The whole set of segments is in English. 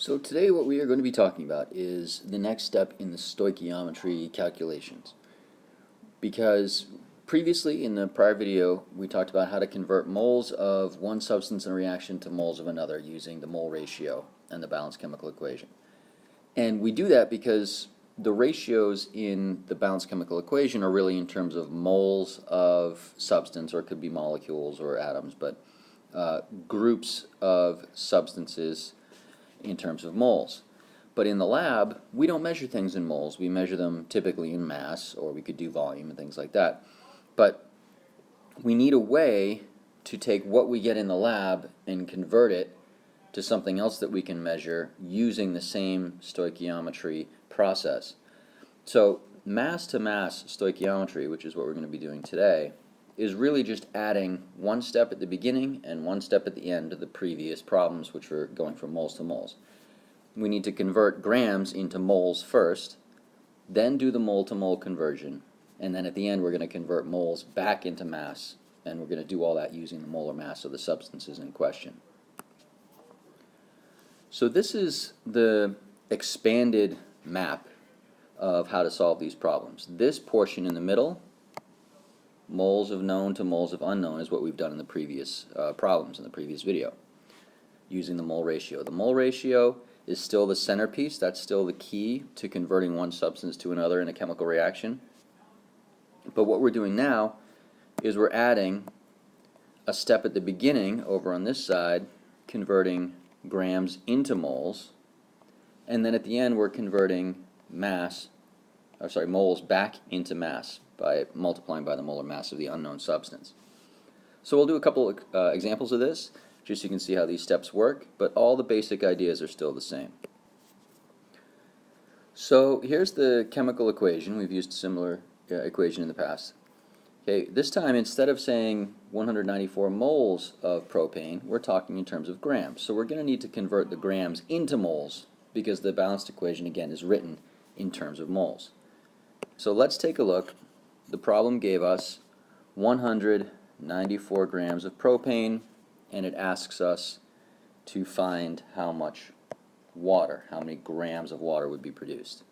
So today what we are going to be talking about is the next step in the stoichiometry calculations. Because previously in the prior video we talked about how to convert moles of one substance in a reaction to moles of another using the mole ratio and the balanced chemical equation. And we do that because the ratios in the balanced chemical equation are really in terms of moles of substance, or it could be molecules or atoms, but groups of substances in terms of moles. But in the lab, we don't measure things in moles. We measure them typically in mass, or we could do volume and things like that. But we need a way to take what we get in the lab and convert it to something else that we can measure using the same stoichiometry process. So mass to mass stoichiometry, which is what we're going to be doing today, is really just adding one step at the beginning and one step at the end of the previous problems, which were going from moles to moles. We need to convert grams into moles first, then do the mole to mole conversion, and then at the end we're going to convert moles back into mass, and we're going to do all that using the molar mass of the substances in question. So this is the expanded map of how to solve these problems. This portion in the middle, moles of known to moles of unknown, is what we've done in the previous problems in the previous video using the mole ratio. The mole ratio is still the centerpiece. That's still the key to converting one substance to another in a chemical reaction. But what we're doing now is we're adding a step at the beginning over on this side, converting grams into moles, and then at the end we're converting moles back into mass by multiplying by the molar mass of the unknown substance. So we'll do a couple of examples of this, just so you can see how these steps work, but all the basic ideas are still the same. So here's the chemical equation. We've used a similar equation in the past. Okay, this time instead of saying 194 moles of propane, we're talking in terms of grams. So we're going to need to convert the grams into moles because the balanced equation again is written in terms of moles. So let's take a look. The problem gave us 194 grams of propane, and it asks us to find how much water, how many grams of water would be produced.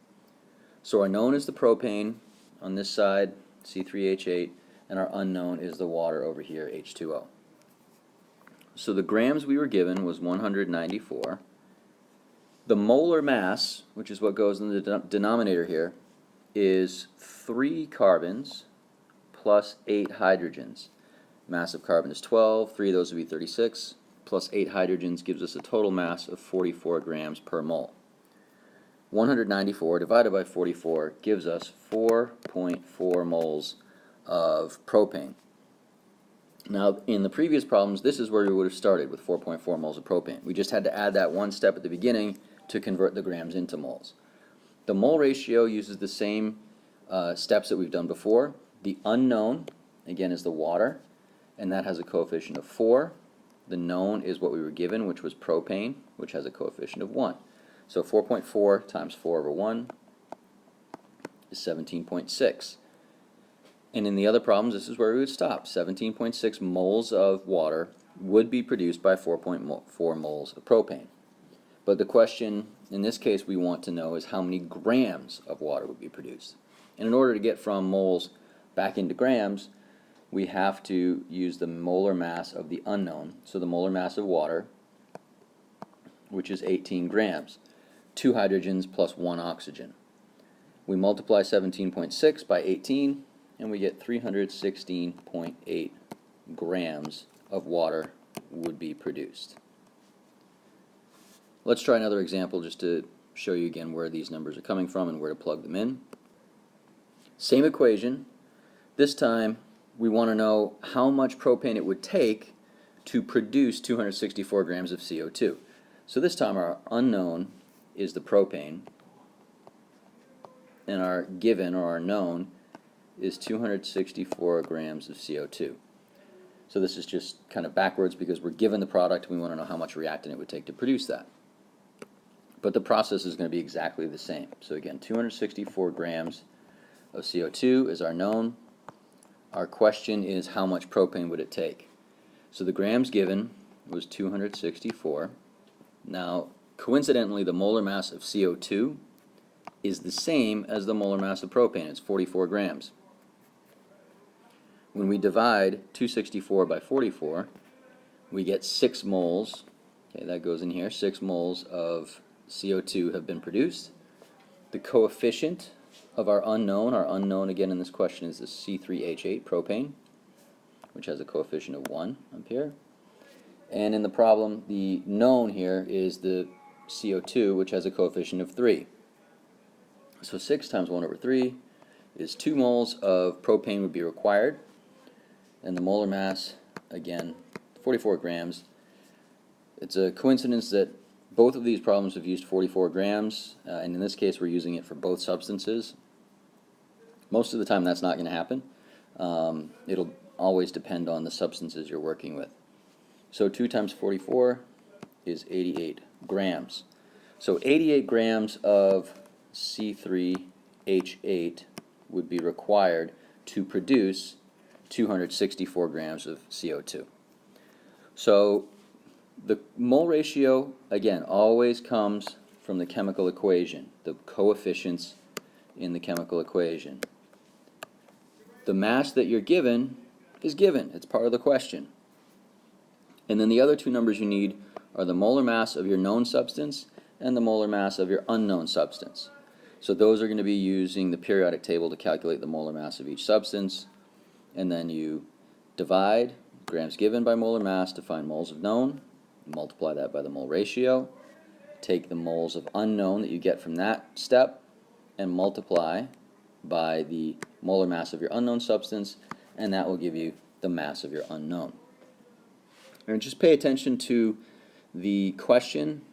So our known is the propane on this side, C3H8, and our unknown is the water over here, H2O. So the grams we were given was 194. The molar mass, which is what goes in the denominator here, is 3 carbons plus 8 hydrogens. Mass of carbon is 12, 3 of those would be 36, plus 8 hydrogens gives us a total mass of 44 grams per mole. 194 divided by 44 gives us 4.4 moles of propane. Now, in the previous problems, this is where we would have started with 4.4 moles of propane. We just had to add that one step at the beginning to convert the grams into moles. The mole ratio uses the same steps that we've done before. The unknown, again, is the water, and that has a coefficient of 4. The known is what we were given, which was propane, which has a coefficient of 1. So 4.4 times 4 over 1 is 17.6. And in the other problems, this is where we would stop. 17.6 moles of water would be produced by 4.4 moles of propane. But the question, in this case, we want to know is how many grams of water would be produced. And in order to get from moles back into grams, we have to use the molar mass of the unknown. So the molar mass of water, which is 18 grams, 2 hydrogens plus 1 oxygen. We multiply 17.6 by 18, and we get 316.8 grams of water would be produced. Let's try another example just to show you again where these numbers are coming from and where to plug them in. Same equation. This time we want to know how much propane it would take to produce 264 grams of CO2. So this time our unknown is the propane, and our given, or our known, is 264 grams of CO2. So this is just kind of backwards because we're given the product and we want to know how much reactant it would take to produce that. But the process is going to be exactly the same. So again, 264 grams of CO2 is our known. Our question is how much propane would it take? So the grams given was 264. Now Coincidentally, the molar mass of CO2 is the same as the molar mass of propane. It's 44 grams. When we divide 264 by 44, we get 6 moles. Okay, that goes in here. 6 moles of CO2 have been produced. The coefficient of our unknown again in this question is the C3H8, propane, which has a coefficient of 1 up here. And in the problem, the known here is the CO2, which has a coefficient of 3. So 6 times 1 over 3 is 2 moles of propane would be required. And the molar mass, again, 44 grams. It's a coincidence that both of these problems have used 44 grams, and in this case we're using it for both substances. Most of the time that's not going to happen. It'll always depend on the substances you're working with. So 2 times 44 is 88 grams. So 88 grams of C3H8 would be required to produce 264 grams of CO2. So the mole ratio, again, always comes from the chemical equation, the coefficients in the chemical equation. The mass that you're given is given. It's part of the question. And then the other two numbers you need are the molar mass of your known substance and the molar mass of your unknown substance. So those are going to be using the periodic table to calculate the molar mass of each substance. And then you divide grams given by molar mass to find moles of known, multiply that by the mole ratio, take the moles of unknown that you get from that step, and multiply by the molar mass of your unknown substance, and that will give you the mass of your unknown. And just pay attention to the question,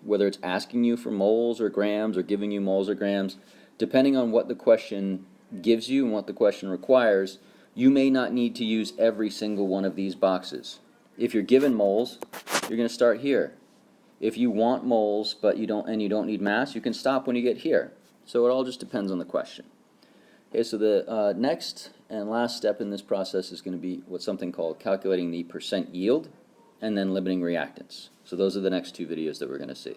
whether it's asking you for moles or grams or giving you moles or grams. Depending on what the question gives you and what the question requires, you may not need to use every single one of these boxes. If you're given moles, you're going to start here. If you want moles but you don't need mass, you can stop when you get here. So it all just depends on the question. Okay, so the next and last step in this process is going to be what's something called calculating the percent yield and then limiting reactants. So those are the next two videos that we're going to see.